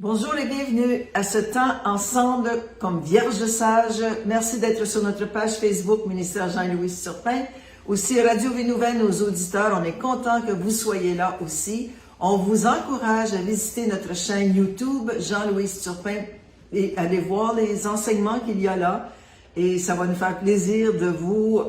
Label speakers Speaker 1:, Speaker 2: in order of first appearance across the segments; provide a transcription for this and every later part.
Speaker 1: Bonjour et bienvenue à ce temps ensemble comme Vierge sage. Merci d'être sur notre page Facebook Ministère Jean-Louis Turpin. Aussi Radio Vie Nouvelle, nos auditeurs, on est content que vous soyez là aussi. On vous encourage à visiter notre chaîne YouTube Jean-Louis Turpin et aller voir les enseignements qu'il y a là. Et ça va nous faire plaisir de vous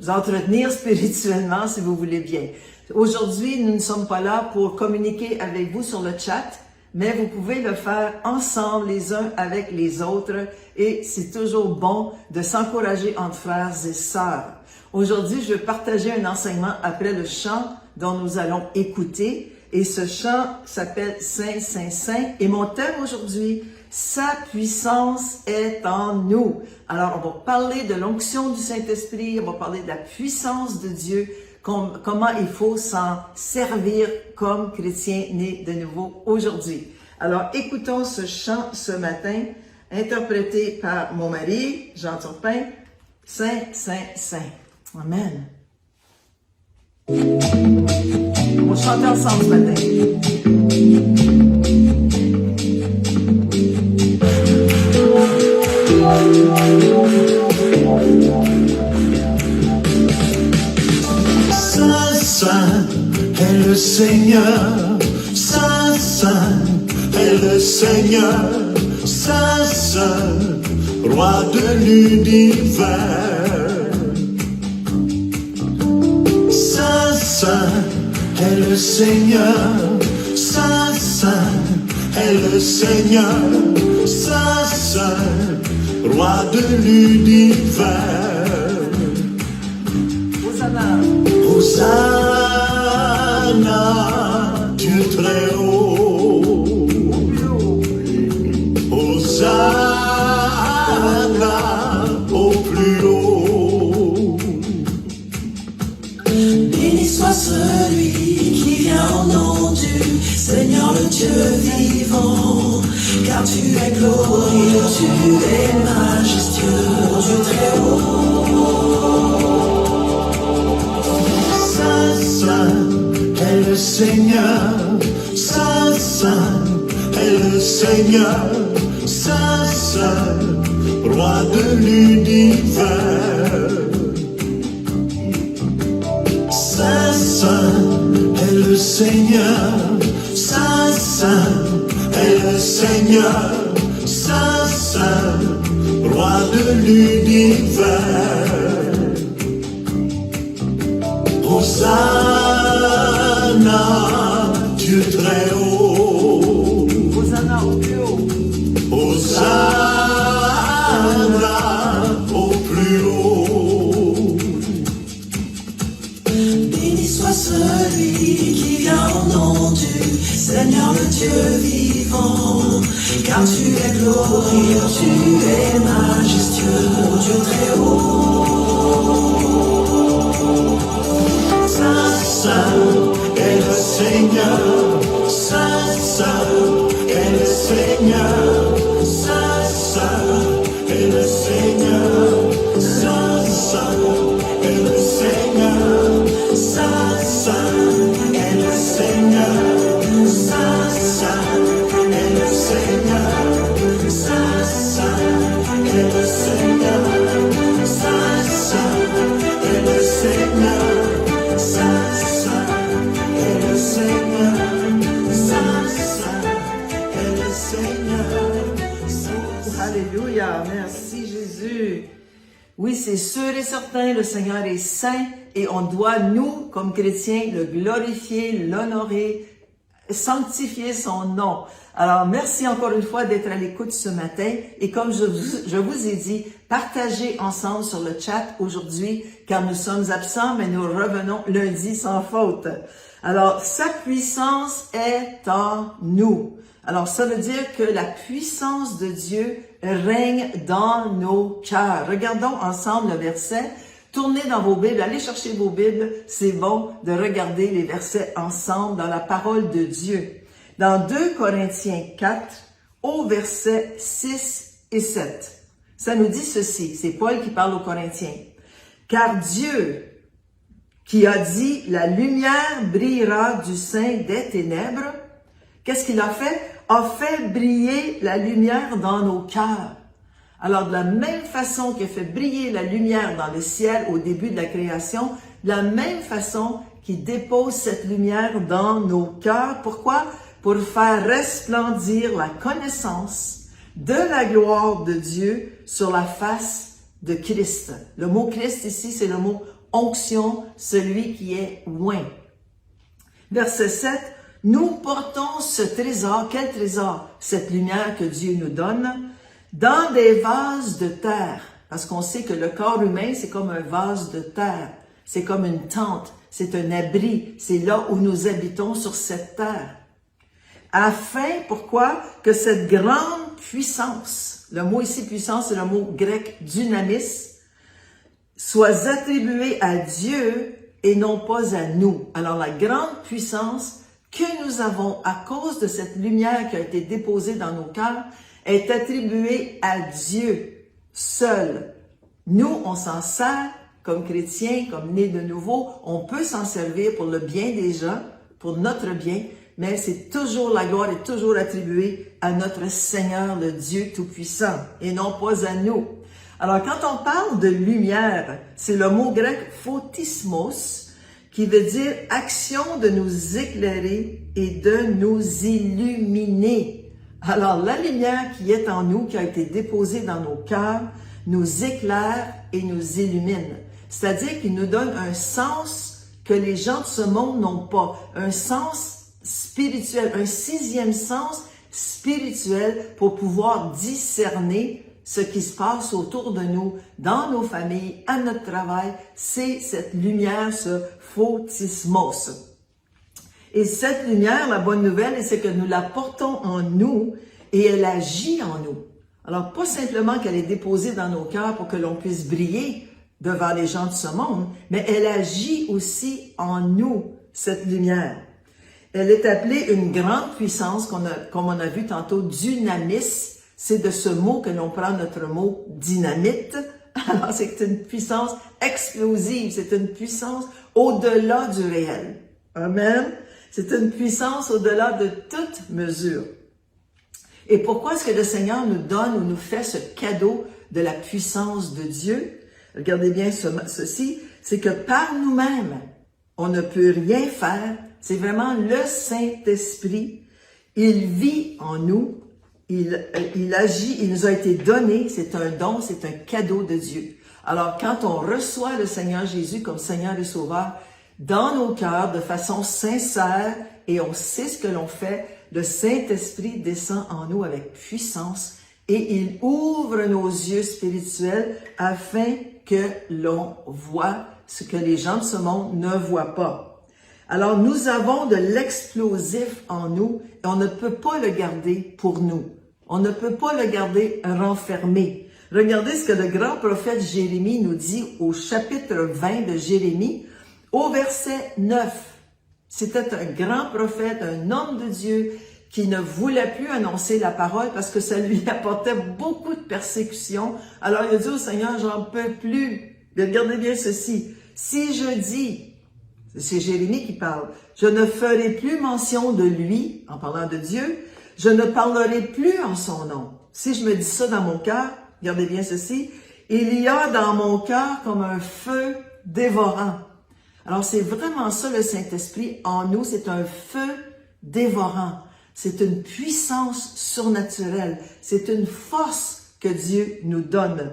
Speaker 1: entretenir spirituellement si vous voulez bien. Aujourd'hui, nous ne sommes pas là pour communiquer avec vous sur le chat, mais vous pouvez le faire ensemble les uns avec les autres et c'est toujours bon de s'encourager entre frères et sœurs. Aujourd'hui, je vais partager un enseignement après le chant dont nous allons écouter et ce chant s'appelle Saint, Saint, Saint et mon thème aujourd'hui, sa puissance est en nous. Alors, on va parler de l'onction du Saint-Esprit, on va parler de la puissance de Dieu, comment il faut s'en servir comme chrétien né de nouveau aujourd'hui. Alors, écoutons ce chant ce matin, interprété par mon mari, Jean Turpin, Saint, Saint, Saint. Amen. On va chanter ensemble ce matin.
Speaker 2: Saint, Saint est le Seigneur, Saint, Saint est le Seigneur, Saint, Saint, Roi de l'univers. Saint, Saint est le Seigneur, Saint, Saint est le Seigneur, Saint, Saint, Roi de l'univers.
Speaker 1: Hosanna.
Speaker 2: Hosanna, Dieu très haut. Hosanna au plus haut.
Speaker 3: Béni soit celui qui vient au nom du Seigneur le Dieu vivant, car tu es glorieux, tu es majestueux, mon Dieu très haut.
Speaker 2: Saint est le Seigneur, Saint, Saint est le Seigneur, Saint, Saint, Roi de l'univers. Saint, Saint est le Seigneur, Saint, Saint est le Seigneur, Saint, Saint, Roi de l'univers. Hosanna, Dieu très haut.
Speaker 1: Hosanna au plus haut.
Speaker 2: Hosanna au plus haut.
Speaker 3: Béni soit celui qui vient au nom du Seigneur le Dieu vivant, car tu es glorieux, tu es majestueux, mon Dieu très haut.
Speaker 2: Saint, Saint est le Seigneur, Saint, Saint est le Seigneur, Saint, Saint est le Seigneur, Saint, Saint est le Seigneur, Saint, Saint est le Seigneur, Saint, Saint est le Seigneur, Saint, Saint est le Seigneur, Saint, Saint est le Seigneur. Saint, Saint est le Seigneur, Saint, Saint est le Seigneur.
Speaker 1: Alléluia, merci Jésus. Oui, c'est sûr et certain, le Seigneur est saint et on doit, nous, comme chrétiens, le glorifier, l'honorer, sanctifier son nom. Alors, merci encore une fois d'être à l'écoute ce matin et comme je vous ai dit, partagez ensemble sur le chat aujourd'hui car nous sommes absents, mais nous revenons lundi sans faute. Alors, sa puissance est en nous. Alors, ça veut dire que la puissance de Dieu règne dans nos cœurs. Regardons ensemble le verset. Tournez dans vos Bibles, allez chercher vos Bibles. C'est bon de regarder les versets ensemble dans la parole de Dieu. Dans 2 Corinthiens 4, au verset 6 et 7, ça nous dit ceci. C'est Paul qui parle aux Corinthiens. Car Dieu, qui a dit « La lumière brillera du sein des ténèbres », qu'est-ce qu'il a fait? a fait briller la lumière dans nos cœurs. Alors, de la même façon qu'il a fait briller la lumière dans le ciel au début de la création, de la même façon qu'il dépose cette lumière dans nos cœurs. Pourquoi? Pour faire resplendir la connaissance de la gloire de Dieu sur la face de Christ. Le mot Christ ici, c'est le mot onction, celui qui est oint. Verset 7, nous portons ce trésor, quel trésor? Cette lumière que Dieu nous donne, dans des vases de terre. Parce qu'on sait que le corps humain, c'est comme un vase de terre. C'est comme une tente, c'est un abri, c'est là où nous habitons sur cette terre. Afin, pourquoi? Que cette grande puissance, le mot ici puissance, c'est le mot grec dynamis, soit attribuée à Dieu et non pas à nous. Alors la grande puissance que nous avons à cause de cette lumière qui a été déposée dans nos cœurs est attribuée à Dieu seul. Nous, on s'en sert comme chrétiens, comme nés de nouveau, on peut s'en servir pour le bien des gens, pour notre bien, mais c'est toujours, la gloire est toujours attribuée à notre Seigneur, le Dieu Tout-Puissant, et non pas à nous. Alors, quand on parle de lumière, c'est le mot grec photismos, qui veut dire action de nous éclairer et de nous illuminer. Alors, la lumière qui est en nous, qui a été déposée dans nos cœurs, nous éclaire et nous illumine. C'est-à-dire qu'il nous donne un sens que les gens de ce monde n'ont pas, un sens spirituel, un sixième sens spirituel pour pouvoir discerner ce qui se passe autour de nous, dans nos familles, à notre travail. C'est cette lumière, ce photismos. Et cette lumière, la bonne nouvelle, c'est que nous la portons en nous et elle agit en nous. Alors, pas simplement qu'elle est déposée dans nos cœurs pour que l'on puisse briller devant les gens de ce monde, mais elle agit aussi en nous, cette lumière. Elle est appelée une grande puissance, comme on a vu tantôt, dynamis. C'est de ce mot que l'on prend notre mot dynamite. Alors, c'est une puissance explosive, c'est une puissance au-delà du réel. Amen. C'est une puissance au-delà de toute mesure. Et pourquoi est-ce que le Seigneur nous donne ou nous fait ce cadeau de la puissance de Dieu? Regardez bien ceci, c'est que par nous-mêmes, on ne peut rien faire. C'est vraiment le Saint-Esprit. Il vit en nous. Il agit, il nous a été donné, c'est un don, c'est un cadeau de Dieu. Alors, quand on reçoit le Seigneur Jésus comme Seigneur et Sauveur dans nos cœurs de façon sincère et on sait ce que l'on fait, le Saint-Esprit descend en nous avec puissance et il ouvre nos yeux spirituels afin que l'on voit ce que les gens de ce monde ne voient pas. Alors, nous avons de l'explosif en nous et on ne peut pas le garder pour nous. On ne peut pas le garder renfermé. Regardez ce que le grand prophète Jérémie nous dit au chapitre 20 de Jérémie, au verset 9. C'était un grand prophète, un homme de Dieu qui ne voulait plus annoncer la parole parce que ça lui apportait beaucoup de persécutions. Alors il a dit au Seigneur, j'en peux plus. Mais regardez bien ceci. Si je dis, c'est Jérémie qui parle, je ne ferai plus mention de lui, en parlant de Dieu, je ne parlerai plus en son nom. Si je me dis ça dans mon cœur, regardez bien ceci, il y a dans mon cœur comme un feu dévorant. Alors c'est vraiment ça le Saint-Esprit en nous, c'est un feu dévorant. C'est une puissance surnaturelle, c'est une force que Dieu nous donne.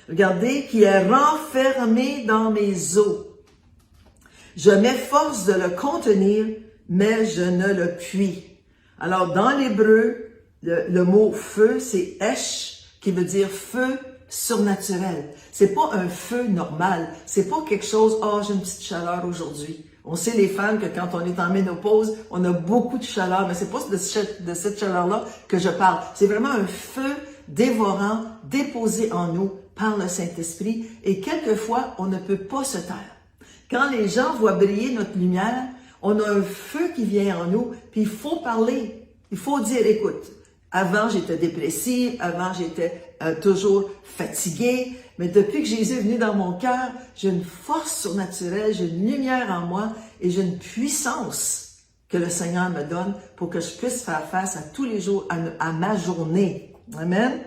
Speaker 1: Regardez, qui est renfermé dans mes os. Je m'efforce de le contenir, mais je ne le puis. Alors, dans l'hébreu, le mot feu, c'est esh, qui veut dire feu surnaturel. C'est pas un feu normal. C'est pas quelque chose, oh, j'ai une petite chaleur aujourd'hui. On sait, les femmes, que quand on est en ménopause, on a beaucoup de chaleur, mais c'est pas de cette chaleur-là que je parle. C'est vraiment un feu dévorant, déposé en nous par le Saint-Esprit, et quelquefois, on ne peut pas se taire. Quand les gens voient briller notre lumière, on a un feu qui vient en nous, puis il faut parler. Il faut dire, écoute, avant j'étais dépressive, avant j'étais toujours fatiguée, mais depuis que Jésus est venu dans mon cœur, j'ai une force surnaturelle, j'ai une lumière en moi et j'ai une puissance que le Seigneur me donne pour que je puisse faire face à tous les jours, à ma journée. Amen.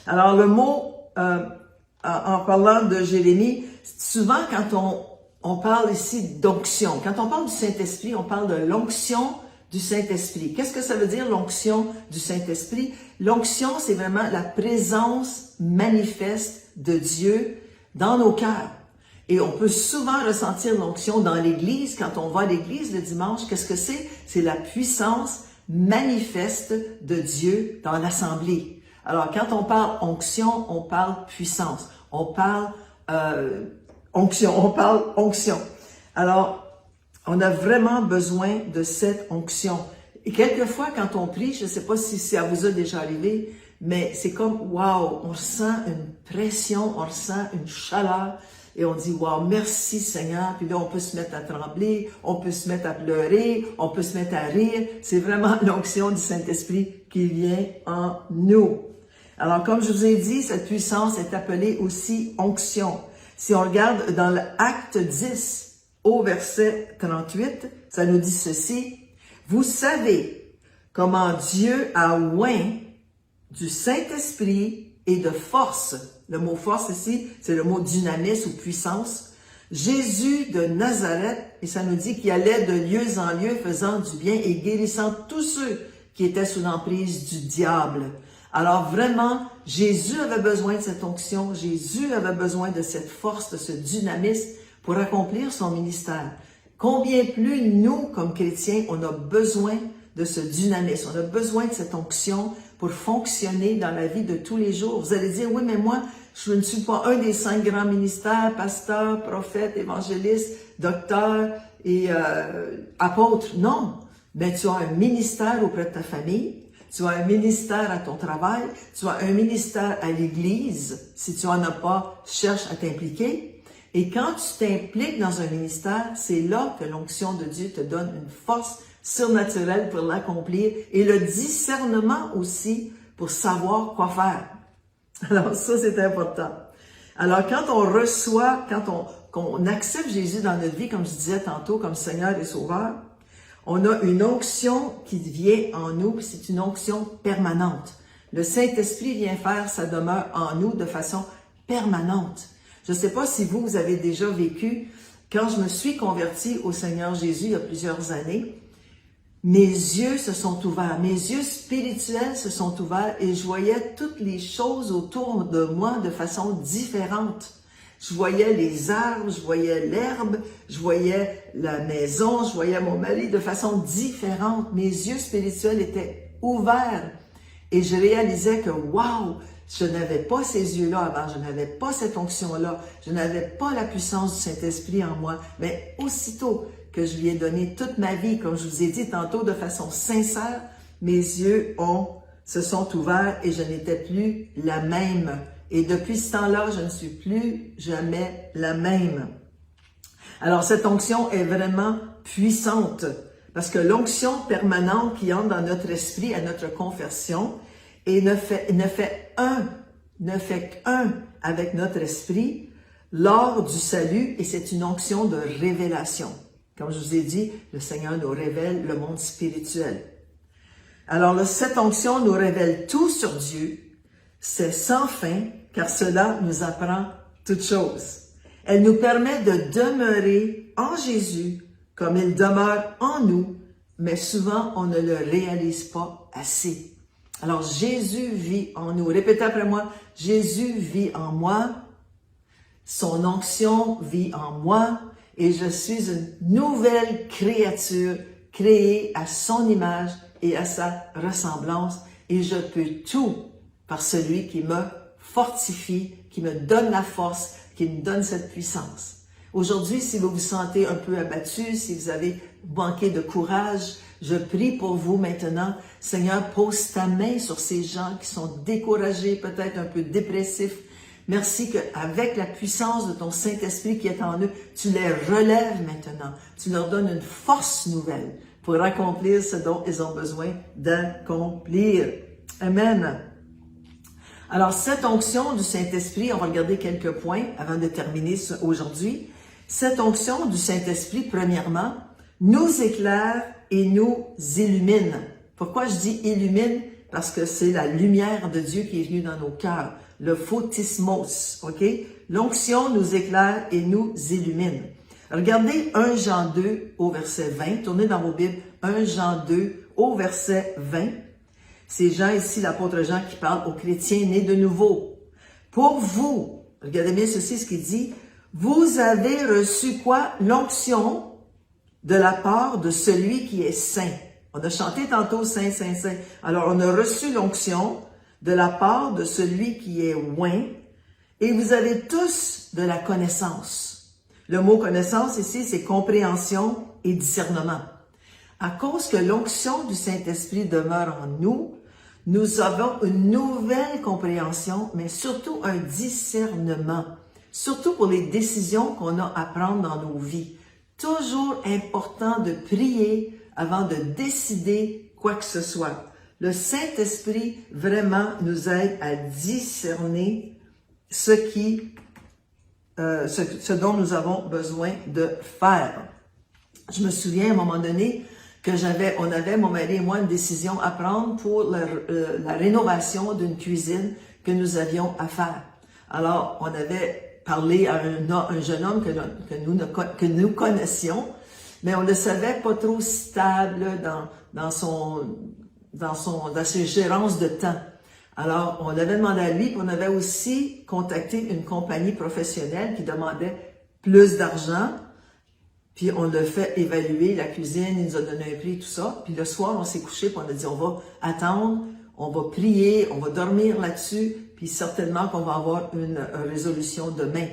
Speaker 1: Alors, le mot, en parlant de Jérémie, souvent quand on parle ici d'onction, quand on parle du Saint-Esprit, on parle de l'onction du Saint-Esprit. Qu'est-ce que ça veut dire, l'onction du Saint-Esprit? L'onction, c'est vraiment la présence manifeste de Dieu dans nos cœurs. Et on peut souvent ressentir l'onction dans l'Église. Quand on va à l'Église le dimanche, qu'est-ce que c'est? C'est la puissance manifeste de Dieu dans l'Assemblée. Alors, quand on parle onction, on parle puissance. On parle onction. Alors, on a vraiment besoin de cette onction. Et quelquefois, quand on prie, je ne sais pas si ça vous a déjà arrivé, mais c'est comme, wow, on ressent une pression, on ressent une chaleur, et on dit, wow, merci Seigneur. Puis là, on peut se mettre à trembler, on peut se mettre à pleurer, on peut se mettre à rire. C'est vraiment l'onction du Saint-Esprit qui vient en nous. Alors, comme je vous ai dit, cette puissance est appelée aussi onction. Si on regarde dans l'Acte 10, au verset 38, ça nous dit ceci. Vous savez comment Dieu a oint du Saint-Esprit et de force. Le mot force ici, c'est le mot dynamis ou puissance. Jésus de Nazareth, et ça nous dit qu'il allait de lieu en lieu faisant du bien et guérissant tous ceux qui étaient sous l'emprise du diable. Alors vraiment, Jésus avait besoin de cette onction, Jésus avait besoin de cette force, de ce dynamisme pour accomplir son ministère. Combien plus nous, comme chrétiens, on a besoin de ce dynamisme, on a besoin de cette onction pour fonctionner dans la vie de tous les jours. Vous allez dire, oui, mais moi, je ne suis pas un des 5 grands ministères, pasteur, prophète, évangéliste, docteur et apôtre. Non, mais tu as un ministère auprès de ta famille, tu as un ministère à ton travail, tu as un ministère à l'Église. Si tu n'en as pas, cherche à t'impliquer. Et quand tu t'impliques dans un ministère, c'est là que l'onction de Dieu te donne une force surnaturelle pour l'accomplir et le discernement aussi pour savoir quoi faire. Alors ça, c'est important. Alors quand on reçoit, qu'on accepte Jésus dans notre vie, comme je disais tantôt, comme Seigneur et Sauveur, on a une onction qui vient en nous, c'est une onction permanente. Le Saint-Esprit vient faire sa demeure en nous de façon permanente. Je ne sais pas si vous avez déjà vécu, quand je me suis convertie au Seigneur Jésus il y a plusieurs années, mes yeux se sont ouverts, mes yeux spirituels se sont ouverts et je voyais toutes les choses autour de moi de façon différente. Je voyais les arbres, je voyais l'herbe, je voyais la maison, je voyais mon mari de façon différente. Mes yeux spirituels étaient ouverts et je réalisais que, wow, je n'avais pas ces yeux-là avant, je n'avais pas cette onction-là, je n'avais pas la puissance du Saint-Esprit en moi. Mais aussitôt que je lui ai donné toute ma vie, comme je vous ai dit tantôt, de façon sincère, mes yeux se sont ouverts et je n'étais plus la même. Et depuis ce temps-là, je ne suis plus jamais la même. Alors, cette onction est vraiment puissante parce que l'onction permanente qui entre dans notre esprit à notre conversion et ne fait qu'un avec notre esprit lors du salut et c'est une onction de révélation. Comme je vous ai dit, le Seigneur nous révèle le monde spirituel. Alors, cette onction nous révèle tout sur Dieu. C'est sans fin, car cela nous apprend toutes choses. Elle nous permet de demeurer en Jésus comme il demeure en nous, mais souvent on ne le réalise pas assez. Alors Jésus vit en nous. Répétez après moi, Jésus vit en moi, son onction vit en moi, et je suis une nouvelle créature créée à son image et à sa ressemblance, et je peux tout par celui qui me fortifie, qui me donne la force, qui me donne cette puissance. Aujourd'hui, si vous vous sentez un peu abattu, si vous avez manqué de courage, je prie pour vous maintenant. Seigneur, pose ta main sur ces gens qui sont découragés, peut-être un peu dépressifs. Merci qu'avec la puissance de ton Saint-Esprit qui est en eux, tu les relèves maintenant. Tu leur donnes une force nouvelle pour accomplir ce dont ils ont besoin d'accomplir. Amen. Alors, cette onction du Saint-Esprit, on va regarder quelques points avant de terminer aujourd'hui. Cette onction du Saint-Esprit, premièrement, nous éclaire et nous illumine. Pourquoi je dis illumine? Parce que c'est la lumière de Dieu qui est venue dans nos cœurs. Le photismos, ok? L'onction nous éclaire et nous illumine. Regardez 1 Jean 2 au verset 20. Tournez dans vos Bibles 1 Jean 2 au verset 20. C'est Jean ici, l'apôtre Jean, qui parle aux chrétiens nés de nouveau. Pour vous, regardez bien ceci, ce qu'il dit. Vous avez reçu quoi? L'onction de la part de celui qui est saint. On a chanté tantôt Saint, Saint, Saint. Alors, on a reçu l'onction de la part de celui qui est oint, et vous avez tous de la connaissance. Le mot connaissance ici, c'est compréhension et discernement. À cause que l'onction du Saint-Esprit demeure en nous, nous avons une nouvelle compréhension, mais surtout un discernement, surtout pour les décisions qu'on a à prendre dans nos vies. Toujours important de prier avant de décider quoi que ce soit. Le Saint-Esprit vraiment nous aide à discerner ce dont nous avons besoin de faire. Je me souviens à un moment donné que on avait, mon mari et moi, une décision à prendre pour la rénovation d'une cuisine que nous avions à faire. Alors, on avait parlé à un jeune homme que nous connaissions, mais on ne le savait pas trop stable dans ses gérances de temps. Alors, on avait demandé à lui, puis on avait aussi contacté une compagnie professionnelle qui demandait plus d'argent, puis on l'a fait évaluer la cuisine, il nous a donné un prix, tout ça. Puis le soir, on s'est couché, puis on a dit, on va attendre, on va prier, on va dormir là-dessus, puis certainement qu'on va avoir une résolution demain.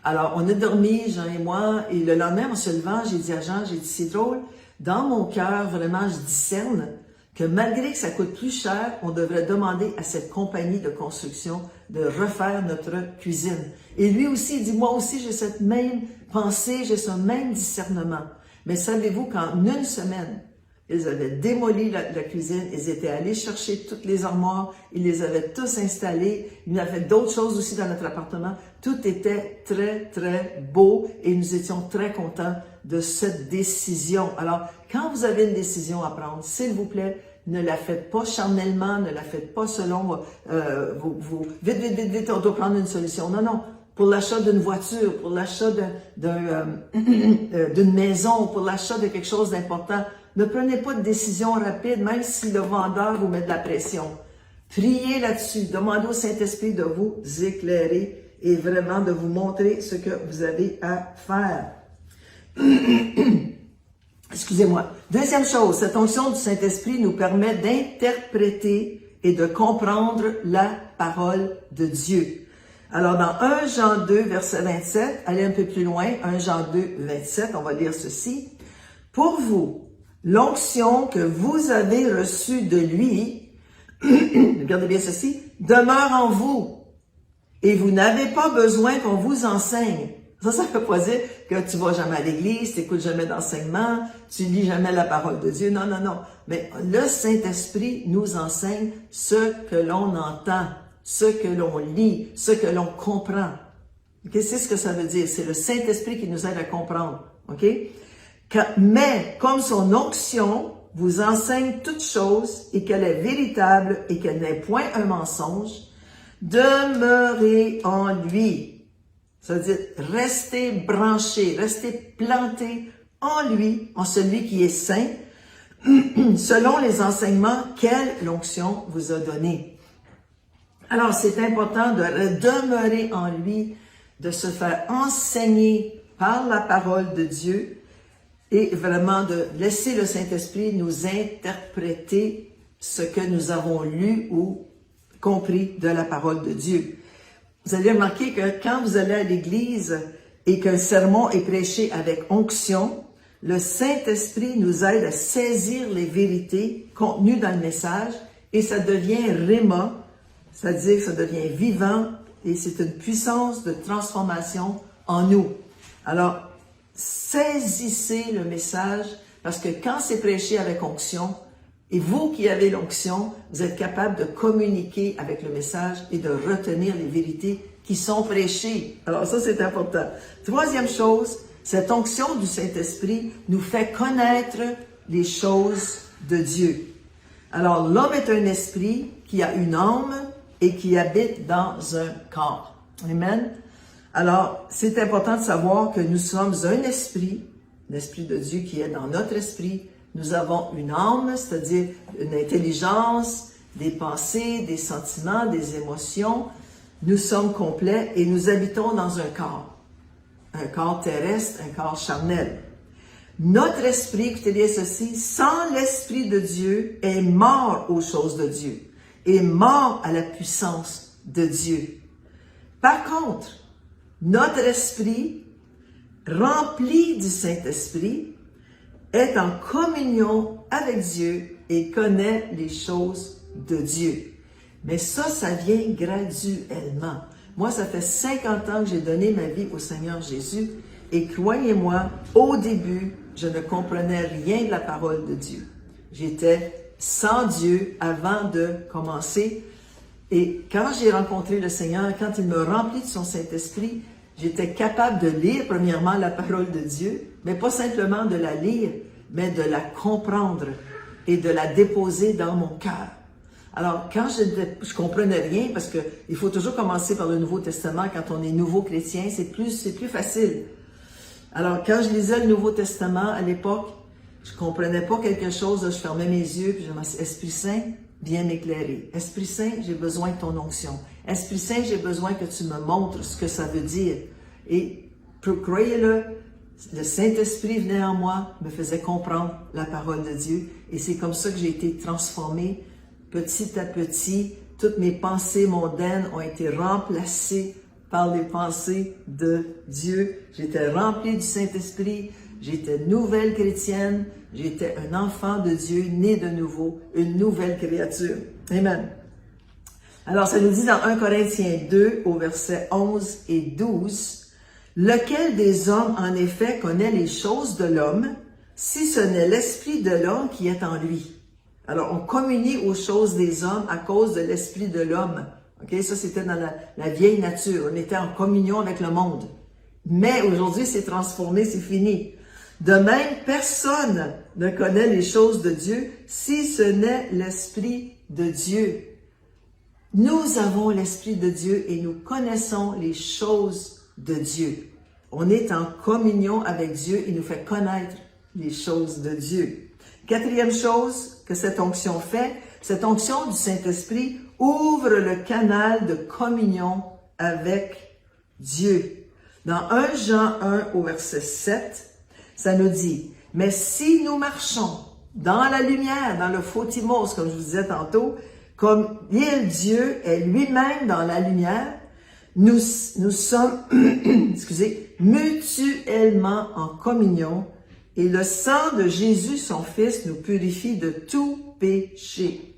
Speaker 1: Alors, on a dormi, Jean et moi, et le lendemain, en se levant, j'ai dit à Jean, j'ai dit, c'est drôle, dans mon cœur, vraiment, je discerne que malgré que ça coûte plus cher, on devrait demander à cette compagnie de construction de refaire notre cuisine. Et lui aussi, il dit, moi aussi, j'ai cette même pensée, j'ai ce même discernement. Mais savez-vous qu'en une semaine, ils avaient démoli la cuisine, ils étaient allés chercher toutes les armoires, ils les avaient tous installées, ils avaient fait d'autres choses aussi dans notre appartement. Tout était très, très beau et nous étions très contents de cette décision. Alors, quand vous avez une décision à prendre, s'il vous plaît, ne la faites pas charnellement, ne la faites pas selon vite, on doit prendre une solution. Non, non. Pour l'achat d'une voiture, pour l'achat d'une maison, pour l'achat de quelque chose d'important, ne prenez pas de décision rapide, même si le vendeur vous met de la pression. Priez là-dessus, demandez au Saint-Esprit de vous éclairer et vraiment de vous montrer ce que vous avez à faire. Excusez-moi. Deuxième chose, cette onction du Saint-Esprit nous permet d'interpréter et de comprendre la parole de Dieu. Alors, dans 1 Jean 2, verset 27, allez un peu plus loin, 1 Jean 2, 27, on va lire ceci. Pour vous, l'onction que vous avez reçue de lui, regardez bien ceci, demeure en vous et vous n'avez pas besoin qu'on vous enseigne. Ça ne veut pas dire que tu vas jamais à l'église, tu n'écoutes jamais d'enseignement, tu lis jamais la parole de Dieu. Non, non, non. Mais le Saint-Esprit nous enseigne ce que l'on entend, ce que l'on lit, ce que l'on comprend. Okay? C'est ce que ça veut dire. C'est le Saint-Esprit qui nous aide à comprendre. OK? Mais comme son onction vous enseigne toutes choses et qu'elle est véritable et qu'elle n'est point un mensonge, demeurez en lui. Ça veut dire restez branchés, restez plantés en lui, en celui qui est saint, selon les enseignements qu'elle, l'onction, vous a donnés. Alors, c'est important de demeurer en lui, de se faire enseigner par la parole de Dieu et vraiment de laisser le Saint-Esprit nous interpréter ce que nous avons lu ou compris de la parole de Dieu. Vous allez remarquer que quand vous allez à l'église et qu'un sermon est prêché avec onction, le Saint-Esprit nous aide à saisir les vérités contenues dans le message et ça devient réma, c'est-à-dire que ça devient vivant et c'est une puissance de transformation en nous. Alors, saisissez le message parce que quand c'est prêché avec onction, et vous qui avez l'onction, vous êtes capable de communiquer avec le message et de retenir les vérités qui sont prêchées. Alors ça, c'est important. Troisième chose, Cette onction du Saint-Esprit nous fait connaître les choses de Dieu. Alors, l'homme est un esprit qui a une âme et qui habite dans un corps. Amen. Alors, c'est important de savoir que nous sommes un esprit, l'esprit de Dieu qui est dans notre esprit. Nous avons une âme, c'est-à-dire une intelligence, des pensées, des sentiments, des émotions. Nous sommes complets et nous habitons dans un corps terrestre, un corps charnel. Notre esprit, écoutez bien ceci, sans l'Esprit de Dieu, est mort aux choses de Dieu, est mort à la puissance de Dieu. Par contre, notre esprit, rempli du Saint-Esprit, est en communion avec Dieu et connaît les choses de Dieu. Mais ça vient graduellement. Moi, ça fait 50 ans que j'ai donné ma vie au Seigneur Jésus et croyez-moi, au début, je ne comprenais rien de la parole de Dieu. J'étais sans Dieu avant de commencer. Et quand j'ai rencontré le Seigneur, quand il me remplit de son Saint-Esprit, j'étais capable de lire premièrement la parole de Dieu, mais pas simplement de la lire, mais de la comprendre et de la déposer dans mon cœur. Alors, quand je comprenais rien, parce que il faut toujours commencer par le Nouveau Testament quand on est nouveau chrétien, c'est plus facile. Alors, quand je lisais le Nouveau Testament à l'époque, je comprenais pas quelque chose, je fermais mes yeux, puis je me disais, Esprit Saint, viens m'éclairer. Esprit Saint, j'ai besoin de ton onction. Esprit Saint, j'ai besoin que tu me montres ce que ça veut dire. Et, croyez-le, le Saint-Esprit venait en moi, me faisait comprendre la parole de Dieu, et c'est comme ça que j'ai été transformé. Petit à petit, toutes mes pensées mondaines ont été remplacées par les pensées de Dieu. J'étais rempli du Saint-Esprit, j'étais nouvelle chrétienne, j'étais un enfant de Dieu, né de nouveau, une nouvelle créature. Amen. Alors, ça nous dit dans 1 Corinthiens 2, au verset 11 et 12, « Lequel des hommes, en effet, connaît les choses de l'homme, si ce n'est l'esprit de l'homme qui est en lui? » Alors, on communie aux choses des hommes à cause de l'esprit de l'homme. Ok, ça, c'était dans la vieille nature. On était en communion avec le monde. Mais aujourd'hui, c'est transformé, c'est fini. De même, personne ne connaît les choses de Dieu si ce n'est l'Esprit de Dieu. Nous avons l'Esprit de Dieu et nous connaissons les choses de Dieu. On est en communion avec Dieu et nous fait connaître les choses de Dieu. Quatrième chose que cette onction fait, cette onction du Saint-Esprit ouvre le canal de communion avec Dieu. Dans 1 Jean 1 au verset 7, ça nous dit, « Mais si nous marchons dans la lumière, dans le photimos, comme je vous disais tantôt, comme il, Dieu, est lui-même dans la lumière, nous sommes mutuellement en communion et le sang de Jésus, son Fils, nous purifie de tout péché. »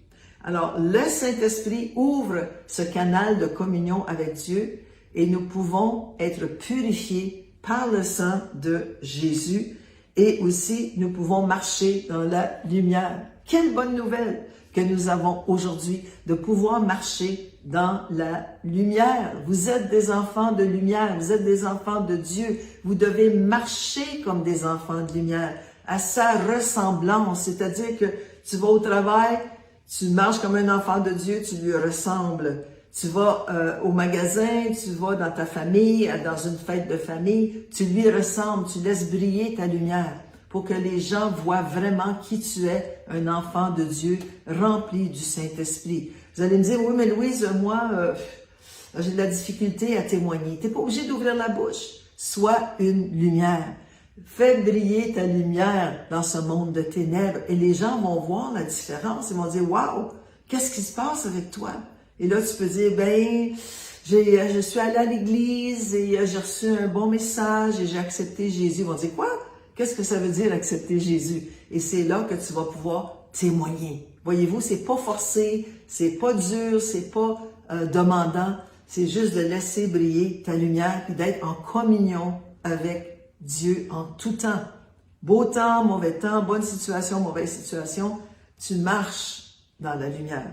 Speaker 1: Alors, le Saint-Esprit ouvre ce canal de communion avec Dieu et nous pouvons être purifiés par le sang de Jésus et aussi nous pouvons marcher dans la lumière. Quelle bonne nouvelle que nous avons aujourd'hui de pouvoir marcher dans la lumière. Vous êtes des enfants de lumière, vous êtes des enfants de Dieu. Vous devez marcher comme des enfants de lumière, à sa ressemblance. C'est-à-dire que tu vas au travail, tu marches comme un enfant de Dieu, tu lui ressembles. Tu vas au magasin, tu vas dans ta famille, dans une fête de famille, tu lui ressembles, tu laisses briller ta lumière pour que les gens voient vraiment qui tu es, un enfant de Dieu rempli du Saint-Esprit. Vous allez me dire, oui, mais Louise, moi, j'ai de la difficulté à témoigner. Tu n'es pas obligé d'ouvrir la bouche. Sois une lumière. Fais briller ta lumière dans ce monde de ténèbres et les gens vont voir la différence. Ils vont dire, waouh, qu'est-ce qui se passe avec toi? Et là, tu peux dire, ben, je suis allé à l'église et j'ai reçu un bon message et j'ai accepté Jésus. Ils vont dire, quoi? Qu'est-ce que ça veut dire accepter Jésus? Et c'est là que tu vas pouvoir témoigner. Voyez-vous, c'est pas forcé, c'est pas dur, c'est pas demandant. C'est juste de laisser briller ta lumière et d'être en communion avec Dieu en tout temps. Beau temps, mauvais temps, bonne situation, mauvaise situation, tu marches dans la lumière.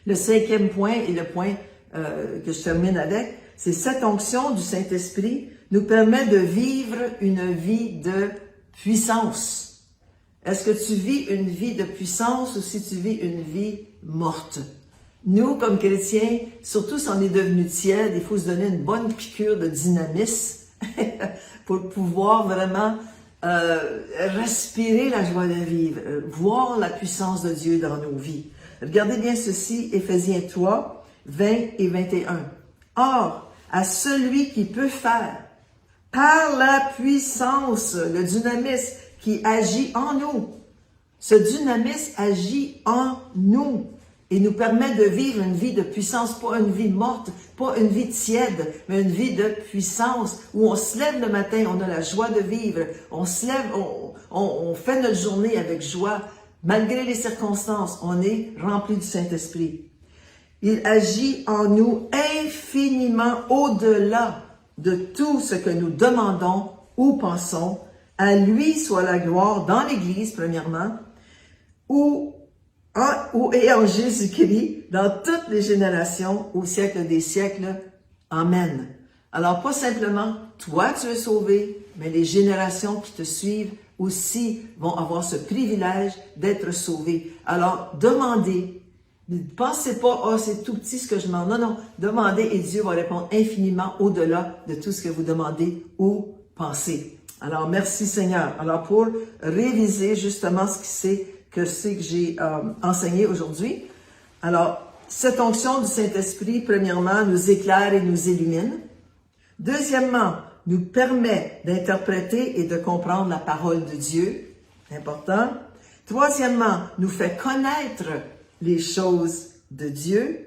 Speaker 1: Le cinquième point et le point que je termine avec, c'est cette onction du Saint-Esprit nous permet de vivre une vie de puissance. Est-ce que tu vis une vie de puissance ou si tu vis une vie morte? Nous, comme chrétiens, surtout si on est devenu tiède, il faut se donner une bonne piqûre de dynamisme pour pouvoir vraiment respirer la joie de vivre, voir la puissance de Dieu dans nos vies. Regardez bien ceci, Éphésiens 3, 20 et 21. Or, à celui qui peut faire, par la puissance, le dynamisme qui agit en nous, ce dynamisme agit en nous et nous permet de vivre une vie de puissance, pas une vie morte, pas une vie tiède, mais une vie de puissance où on se lève le matin, on a la joie de vivre, on se lève, on fait notre journée avec joie, malgré les circonstances, on est rempli du Saint-Esprit. Il agit en nous infiniment au-delà de tout ce que nous demandons ou pensons. À lui soit la gloire dans l'Église, premièrement, et en Jésus-Christ, dans toutes les générations, au siècle des siècles. Amen. Alors, pas simplement toi tu es sauvé, mais les générations qui te suivent aussi vont avoir ce privilège d'être sauvés. Alors, demandez. Ne pensez pas, oh, c'est tout petit ce que je demande. Non, non. Demandez et Dieu va répondre infiniment au-delà de tout ce que vous demandez ou pensez. Alors, merci Seigneur. Alors, pour réviser justement ce que j'ai enseigné aujourd'hui. Alors, cette onction du Saint-Esprit, premièrement, nous éclaire et nous illumine. Deuxièmement, nous permet d'interpréter et de comprendre la parole de Dieu. Important. Troisièmement, nous fait connaître les choses de Dieu.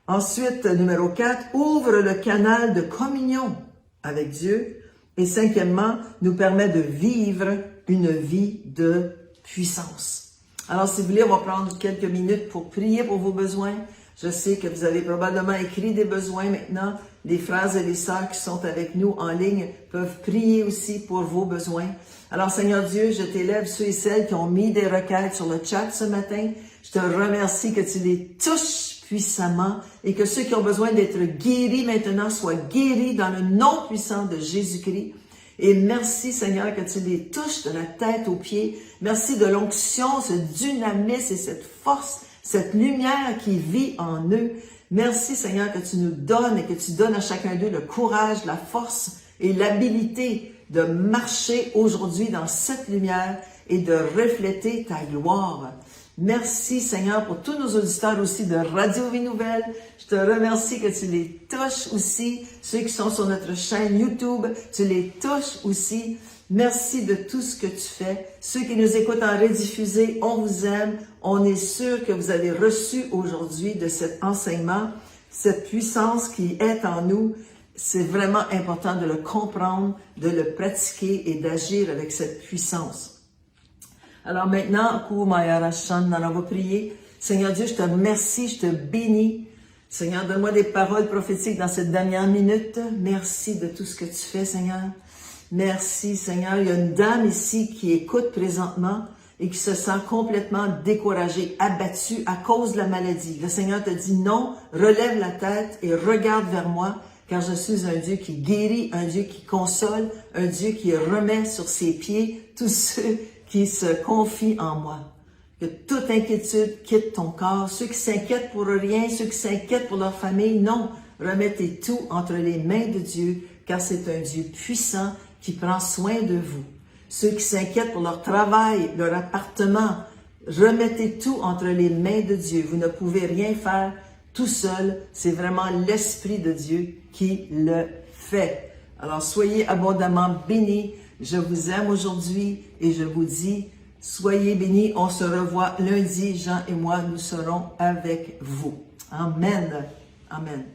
Speaker 1: Ensuite, numéro 4, ouvre le canal de communion avec Dieu. Et cinquièmement, nous permet de vivre une vie de puissance. Alors, si vous voulez, on va prendre quelques minutes pour prier pour vos besoins. Je sais que vous avez probablement écrit des besoins maintenant. Les frères et les sœurs qui sont avec nous en ligne peuvent prier aussi pour vos besoins. Alors, Seigneur Dieu, je t'élève ceux et celles qui ont mis des requêtes sur le chat ce matin. Je te remercie que tu les touches puissamment et que ceux qui ont besoin d'être guéris maintenant soient guéris dans le nom puissant de Jésus-Christ. Et merci Seigneur que tu les touches de la tête aux pieds. Merci de l'onction, ce dynamisme et cette force, cette lumière qui vit en eux. Merci Seigneur que tu nous donnes et que tu donnes à chacun d'eux le courage, la force et l'habilité de marcher aujourd'hui dans cette lumière et de refléter ta gloire. Merci Seigneur pour tous nos auditeurs aussi de Radio Vie Nouvelle. Je te remercie que tu les touches aussi. Ceux qui sont sur notre chaîne YouTube, tu les touches aussi. Merci de tout ce que tu fais. Ceux qui nous écoutent en rediffusé, on vous aime. On est sûr que vous avez reçu aujourd'hui de cet enseignement, cette puissance qui est en nous. C'est vraiment important de le comprendre, de le pratiquer et d'agir avec cette puissance. Alors maintenant, on va prier. Seigneur Dieu, je te remercie, je te bénis. Seigneur, donne-moi des paroles prophétiques dans cette dernière minute. Merci de tout ce que tu fais, Seigneur. Merci, Seigneur. Il y a une dame ici qui écoute présentement et qui se sent complètement découragée, abattue à cause de la maladie. Le Seigneur te dit non, relève la tête et regarde vers moi, car je suis un Dieu qui guérit, un Dieu qui console, un Dieu qui remet sur ses pieds tous ceux qui se confient en moi. Que toute inquiétude quitte ton corps. Ceux qui s'inquiètent pour rien, ceux qui s'inquiètent pour leur famille, non. Remettez tout entre les mains de Dieu, car c'est un Dieu puissant qui prend soin de vous. Ceux qui s'inquiètent pour leur travail, leur appartement, remettez tout entre les mains de Dieu. Vous ne pouvez rien faire tout seul. C'est vraiment l'Esprit de Dieu qui le fait. Alors, soyez abondamment bénis. Je vous aime aujourd'hui et je vous dis, soyez bénis. On se revoit lundi. Jean et moi, nous serons avec vous. Amen. Amen.